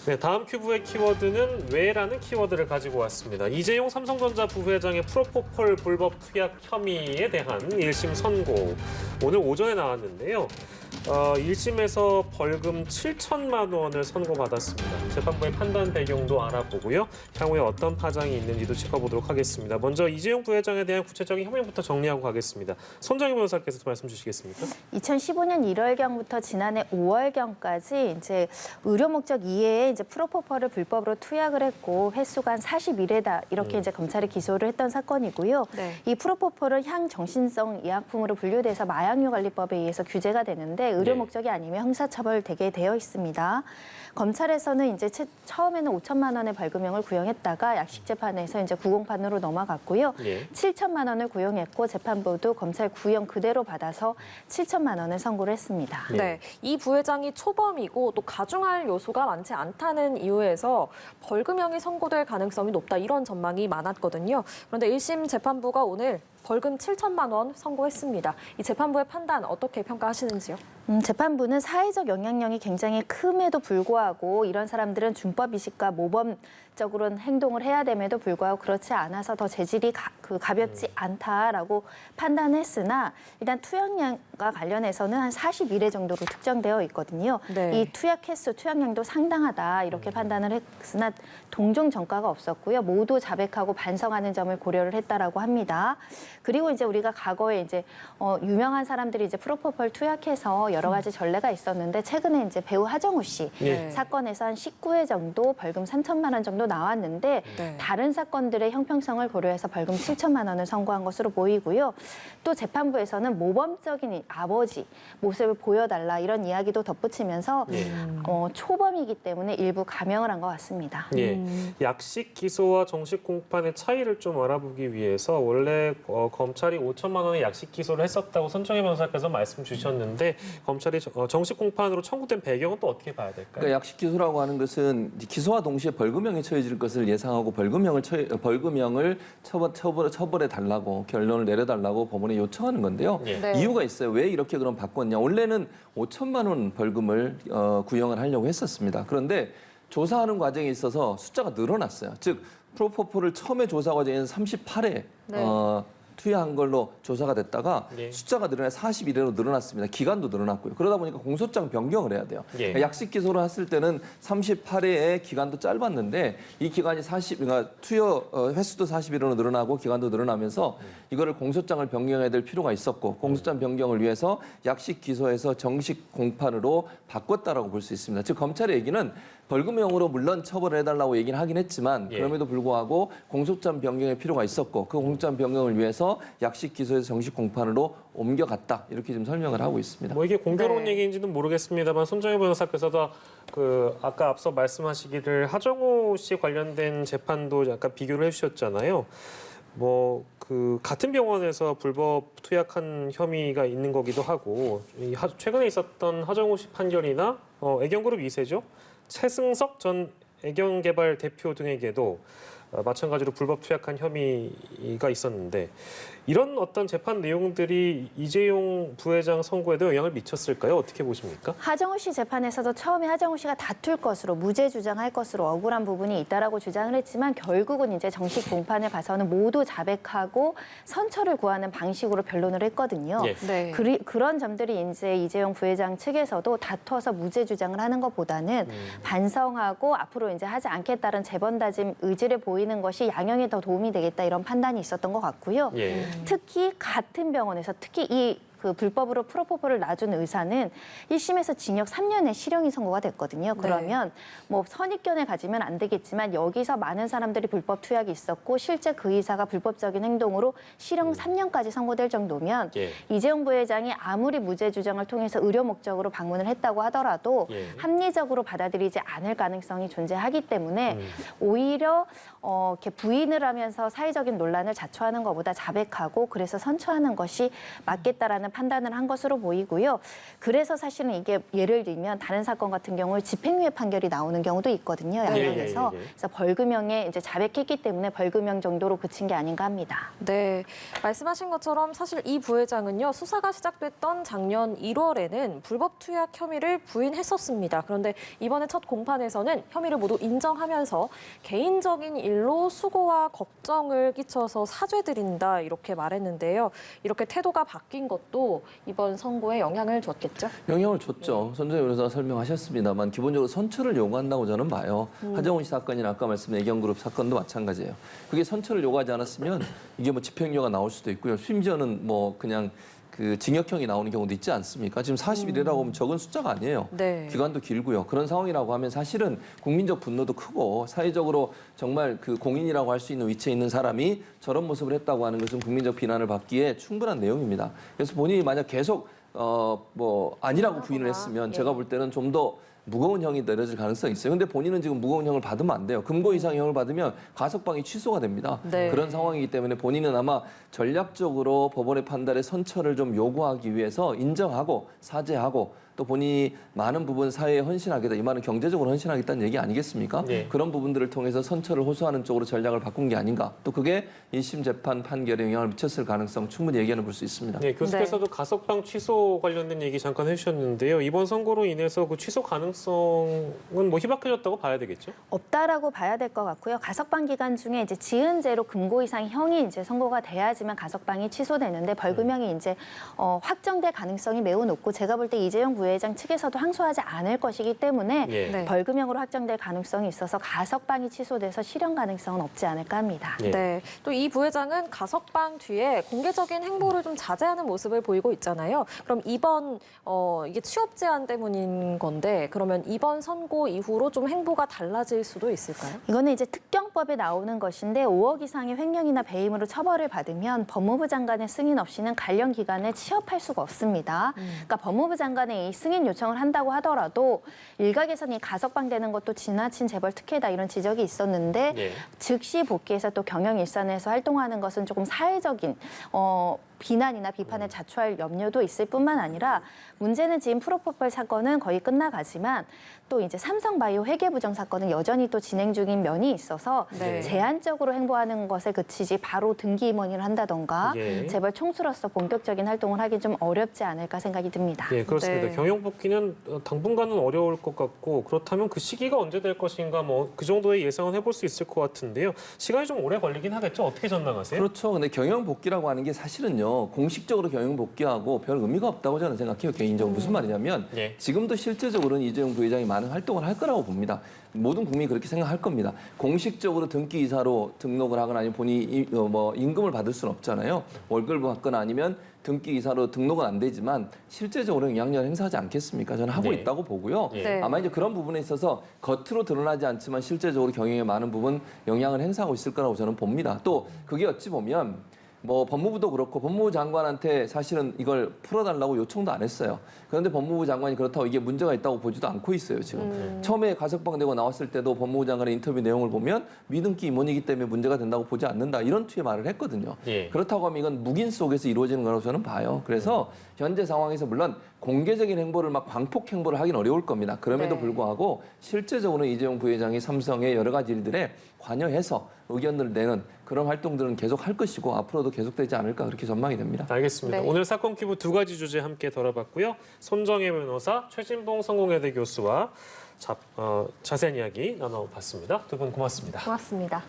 네, 다음 큐브의 키워드는 왜라는 키워드를 가지고 왔습니다. 이재용 삼성전자 부회장의 프로포폴 불법 투약 혐의에 대한 1심 선고 오늘 오전에 나왔는데요. 1심에서 벌금 7천만 원을 선고받았습니다. 재판부의 판단 배경도 알아보고요. 향후에 어떤 파장이 있는지도 짚어보도록 하겠습니다. 먼저 이재용 부회장에 대한 구체적인 혐의부터 정리하고 가겠습니다. 손정희 변호사께서 말씀 주시겠습니까? 2015년 1월경부터 지난해 5월경까지 이제 의료 목적 이외에 이제 프로포폴을 불법으로 투약을 했고 횟수가 한 41회다 이렇게 이제 검찰이 기소를 했던 사건이고요. 네. 이 프로포폴은 향정신성 의약품으로 분류돼서 마약류관리법에 의해서 규제가 되는데 의료 목적이 아니면 형사처벌되게 되어 있습니다. 검찰에서는 이제 처음에는 5천만 원의 벌금형을 구형했다가 약식재판에서 이제 구공판으로 넘어갔고요. 7천만 원을 구형했고 재판부도 검찰 구형 그대로 받아서 7천만 원을 선고를 했습니다. 네, 이 부회장이 초범이고 또 가중할 요소가 많지 않다는 이유에서 벌금형이 선고될 가능성이 높다 이런 전망이 많았거든요. 그런데 1심 재판부가 오늘 벌금 7천만 원 선고했습니다. 이 재판부의 판단 어떻게 평가하시는지요? 재판부는 사회적 영향력이 굉장히 큼에도 불구하고 이런 사람들은 준법 이식과 모범적으로 행동을 해야 됨에도 불구하고 그렇지 않아서 더 재질이 가볍지 않다라고 판단했으나 일단 투약량과 관련해서는 한 41회 정도로 특정되어 있거든요. 네. 이 투약 횟수, 투약량도 상당하다 이렇게 판단을 했으나 동종 전과가 없었고요. 모두 자백하고 반성하는 점을 고려를 했다라고 합니다. 그리고 이제 우리가 과거에 이제 유명한 사람들이 이제 프로포폴 투약해서 여러 가지 전례가 있었는데 최근에 이제 배우 하정우 씨 사건에서 한 19회 정도 벌금 3천만 원 정도 나왔는데 다른 사건들의 형평성을 고려해서 벌금 7천만 원을 선고한 것으로 보이고요. 또 재판부에서는 모범적인 아버지 모습을 보여달라 이런 이야기도 덧붙이면서 초범이기 때문에 일부 감형을 한 것 같습니다. 약식 기소와 정식 공판의 차이를 좀 알아보기 위해서 원래 검찰이 5천만 원의 약식 기소를 했었다고 손정혜 변호사께서 말씀 주셨는데 검찰이 정식 공판으로 청구된 배경은 또 어떻게 봐야 될까요? 그러니까 약식 기소라고 하는 것은 기소와 동시에 벌금형이 처해질 것을 예상하고 벌금형을 처벌해 달라고 결론을 내려달라고 법원에 요청하는 건데요. 네. 이유가 있어요. 왜 이렇게 그럼 바꿨냐? 원래는 5천만 원 벌금을 구형을 하려고 했었습니다. 그런데 조사하는 과정에 있어서 숫자가 늘어났어요. 즉 프로포폴을 처음에 조사 과정에는 38회 투여한 걸로 조사가 됐다가 숫자가 늘어나 41회로 늘어났습니다. 기간도 늘어났고요. 그러다 보니까 공소장 변경을 해야 돼요. 그러니까 약식 기소를 했을 때는 38회의 기간도 짧았는데 이 기간이 그러니까 투여 횟수도 41회로 늘어나고 기간도 늘어나면서 이거를 공소장을 변경해야 될 필요가 있었고 공소장 변경을 위해서 약식 기소에서 정식 공판으로 바꿨다라고 볼 수 있습니다. 즉 검찰의 얘기는 벌금형으로 물론 처벌을 해달라고 얘기는 하긴 했지만 그럼에도 불구하고 공소장 변경의 필요가 있었고 그 공소장 변경을 위해서 약식 기소에서 정식 공판으로 옮겨갔다 이렇게 좀 설명을 하고 있습니다. 뭐 이게 공교로운 얘기인지는 모르겠습니다.만 손정혜 변호사께서도 아까 앞서 말씀하시기를 하정우 씨 관련된 재판도 약간 비교를 해주셨잖아요. 같은 병원에서 불법 투약한 혐의가 있는 거기도 하고 최근에 있었던 하정우 씨 판결이나 애경그룹 2세죠. 최승석 전 애경개발 대표 등에게도 마찬가지로 불법 투약한 혐의가 있었는데 이런 어떤 재판 내용들이 이재용 부회장 선고에도 영향을 미쳤을까요? 어떻게 보십니까? 하정우 씨 재판에서도 처음에 하정우 씨가 다툴 것으로 무죄 주장할 것으로 억울한 부분이 있다라고 주장을 했지만 결국은 이제 정식 공판을 가서는 모두 자백하고 선처를 구하는 방식으로 변론을 했거든요. 그런 점들이 이제 이재용 부회장 측에서도 다퉈서 무죄 주장을 하는 것보다는 반성하고 앞으로 이제 하지 않겠다는 재번다짐 의지를 보이는 것이 양형에 더 도움이 되겠다 이런 판단이 있었던 것 같고요. 특히 같은 병원에서 특히 불법으로 프로포폴을 놔준 의사는 1심에서 징역 3년의 실형이 선고가 됐거든요. 그러면 선입견을 가지면 안 되겠지만 여기서 많은 사람들이 불법 투약이 있었고 실제 그 의사가 불법적인 행동으로 실형 3년까지 선고될 정도면 이재용 부회장이 아무리 무죄 주장을 통해서 의료 목적으로 방문을 했다고 하더라도 합리적으로 받아들이지 않을 가능성이 존재하기 때문에 오히려 이렇게 부인을 하면서 사회적인 논란을 자초하는 것보다 자백하고 그래서 선처하는 것이 맞겠다라는 있다라는 판단을 한 것으로 보이고요. 그래서 사실은 이게 예를 들면 다른 사건 같은 경우에 집행유예 판결이 나오는 경우도 있거든요. 양형에서. 그래서 벌금형에 이제 자백했기 때문에 벌금형 정도로 그친 게 아닌가 합니다. 네, 말씀하신 것처럼 사실 이 부회장은요, 수사가 시작됐던 작년 1월에는 불법 투약 혐의를 부인했었습니다. 그런데 이번에 첫 공판에서는 혐의를 모두 인정하면서 개인적인 일로 수고와 걱정을 끼쳐서 사죄드린다 이렇게 말했는데요. 이렇게 태도가 바뀐 것도 이번 선고에 영향을 줬겠죠? 영향을 줬죠. 손정혜 변호사가 설명하셨습니다만 기본적으로 선처를 요구한다고 저는 봐요. 하정우 씨 사건이나 아까 말씀드린 애경그룹 사건도 마찬가지예요. 그게 선처를 요구하지 않았으면 이게 뭐 집행유예가 나올 수도 있고요. 심지어는 뭐 그냥 그 징역형이 나오는 경우도 있지 않습니까? 지금 40일이라고 하면 적은 숫자가 아니에요. 네. 기간도 길고요. 그런 상황이라고 하면 사실은 국민적 분노도 크고 사회적으로 정말 그 공인이라고 할 수 있는 위치에 있는 사람이 저런 모습을 했다고 하는 것은 국민적 비난을 받기에 충분한 내용입니다. 그래서 본인이 만약 계속 뭐 아니라고 부인을 했으면 제가 볼 때는 좀 더 무거운 형이 내려질 가능성이 있어요. 근데 본인은 지금 무거운 형을 받으면 안 돼요. 금고 이상 형을 받으면 가석방이 취소가 됩니다. 네. 그런 상황이기 때문에 본인은 아마 전략적으로 법원의 판단에 선처를 좀 요구하기 위해서 인정하고 사죄하고 또 본인이 많은 부분 사회에 헌신하겠다. 이 말은 경제적으로 헌신하겠다는 얘기 아니겠습니까? 네. 그런 부분들을 통해서 선처를 호소하는 쪽으로 전략을 바꾼 게 아닌가. 또 그게 1심 재판 판결에 영향을 미쳤을 가능성 충분히 얘기해 볼 수 있습니다. 네, 교수께서도 가석방 취소 관련된 얘기 잠깐 해주셨는데요. 이번 선고로 인해서 그 취소 가능성은 뭐 희박해졌다고 봐야 되겠죠? 없다라고 봐야 될 것 같고요. 가석방 기간 중에 이제 지은 죄로 금고 이상 형이 이제 선고가 돼야지만 가석방이 취소되는데 벌금형이 이제 확정될 가능성이 매우 높고 제가 볼 때 이재용 부회장 측에서도 항소하지 않을 것이기 때문에 예. 네. 벌금형으로 확정될 가능성이 있어서 가석방이 취소돼서 실형 가능성은 없지 않을까 합니다. 예. 네. 또 이 부회장은 가석방 뒤에 공개적인 행보를 좀 자제하는 모습을 보이고 있잖아요. 그럼 이번 이게 취업 제한 때문인 건데 그러면 이번 선고 이후로 좀 행보가 달라질 수도 있을까요? 이거는 이제 특경법에 나오는 것인데 5억 이상의 횡령이나 배임으로 처벌을 받으면 법무부 장관의 승인 없이는 관련 기관에 취업할 수가 없습니다. 그러니까 법무부 장관의 이 승인 요청을 한다고 하더라도 일각에서는 이 가석방되는 것도 지나친 재벌 특혜다 이런 지적이 있었는데 예. 즉시 복귀해서 또 경영 일선에서 활동하는 것은 조금 사회적인 비난이나 비판을 자초할 염려도 있을 뿐만 아니라 문제는 지금 프로포폴 사건은 거의 끝나가지만 또 이제 삼성바이오 회계부정 사건은 여전히 또 진행 중인 면이 있어서 네. 제한적으로 행보하는 것에 그치지 바로 등기 임원을 한다던가 예. 재벌 총수로서 본격적인 활동을 하기 좀 어렵지 않을까 생각이 듭니다. 예, 그렇습니다. 네. 경영 복귀는 당분간은 어려울 것 같고 그렇다면 그 시기가 언제 될 것인가 뭐 그 정도의 예상은 해볼 수 있을 것 같은데요. 시간이 좀 오래 걸리긴 하겠죠. 어떻게 전망하세요? 그렇죠. 근데 경영 복귀라고 하는 게 사실은요. 공식적으로 경영 복귀하고 별 의미가 없다고 저는 생각해요. 개인적으로. 무슨 말이냐면 예. 지금도 실제적으로는 이재용 부회장이 많은 활동을 할 거라고 봅니다. 모든 국민이 그렇게 생각할 겁니다. 공식적으로 등기 이사로 등록을 하거나 아니면 본인이 뭐 임금을 받을 수는 없잖아요. 월급을 받거나 아니면 등기 이사로 등록은 안 되지만 실제적으로 영향력을 행사하지 않겠습니까? 저는 하고 네. 있다고 보고요. 예. 네. 아마 이제 그런 부분에 있어서 겉으로 드러나지 않지만 실제적으로 경영에 많은 부분 영향을 행사하고 있을 거라고 저는 봅니다. 또 그게 어찌 보면 뭐 법무부도 그렇고 법무부 장관한테 사실은 이걸 풀어달라고 요청도 안 했어요. 그런데 법무부 장관이 그렇다고 이게 문제가 있다고 보지도 않고 있어요, 지금. 처음에 가석방되고 나왔을 때도 법무부 장관의 인터뷰 내용을 보면 미등기 임원이기 때문에 문제가 된다고 보지 않는다. 이런 투의 말을 했거든요. 예. 그렇다고 하면 이건 묵인 속에서 이루어지는 거라고 저는 봐요. 그래서 현재 상황에서 물론 공개적인 행보를 막 광폭 행보를 하긴 어려울 겁니다. 그럼에도 네. 불구하고 실제적으로 이재용 부회장이 삼성의 여러 가지 일들에 관여해서 의견들을 내는 그런 활동들은 계속 할 것이고 앞으로도 계속되지 않을까 그렇게 전망이 됩니다. 알겠습니다. 네. 오늘 사건 큐브 두 가지 주제 함께 다뤄봤고요. 손정혜 변호사, 최진봉 성공회대 교수와 자세한 이야기 나눠봤습니다. 두 분 고맙습니다. 고맙습니다.